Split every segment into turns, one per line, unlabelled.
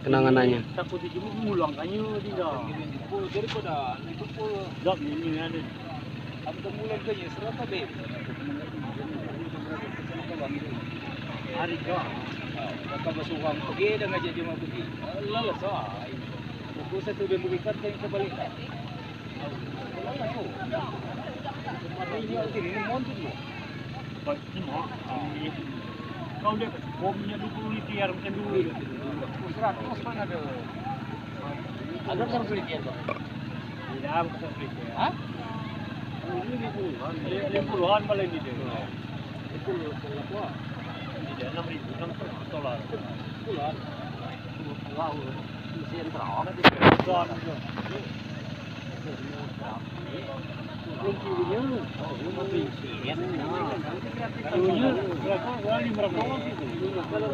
Kenanganannya.
Takut dia cuma ngulang kanyu dia.
Daripada itu pun
Zat ini ada.
ada mulan kaya serata be.
Hari ke.
Maka basuhang pergi dan ngajak dia mau pergi. Lalas ah. Aku satu dia berikat yang terbalik. Lalas tu. Mata ini alti ini montu tu.
Bagi mah. Kau dia bomnya 20 liter macam dulu.
100 mana ada.
Ada kan liter tu. Tidak ada kan liter.
Ha?
Ini puluhan malah ini dia.
Itu berapa?
Tidak $6,000
Puluhan.
Wow.
Mesin terang ada.
Besar.
Kuncinya.
Oh, mati. Kuncinya berapa? Kali berapa itu?
Kalau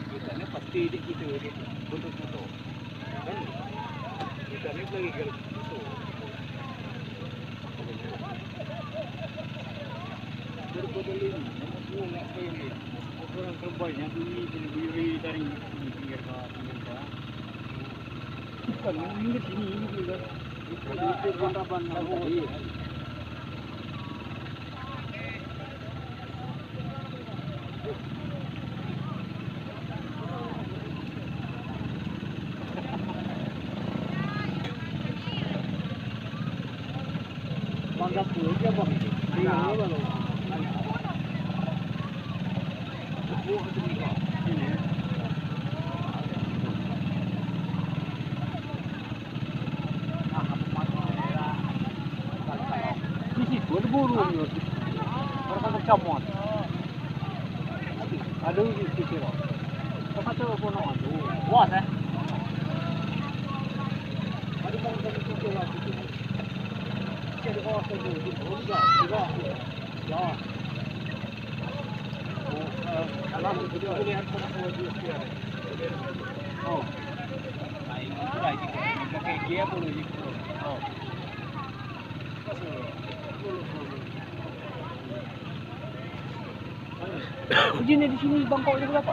kita pasti di kita untuk foto. Kan? Kita ni lagi kalau foto. Berbodol ini, nak ini.
Orang terbaik yang beli dari pinggir ke. Bukan, ini sini juga.
Itu bantaban tadi. Banyak tu dia bang. Dia baru. Berburu ni, orang kecamatan. Ada di situ. Apa tu pun nak tu? Wah, eh? Ada orang yang tu lah. Jadi orang tu di Boga, ya. Alam itu boleh hantar semua dia. Oh. Baik, baik. Pakai dia boleh gitu. Oh. Ujiannya di sini bangkoknya berapa?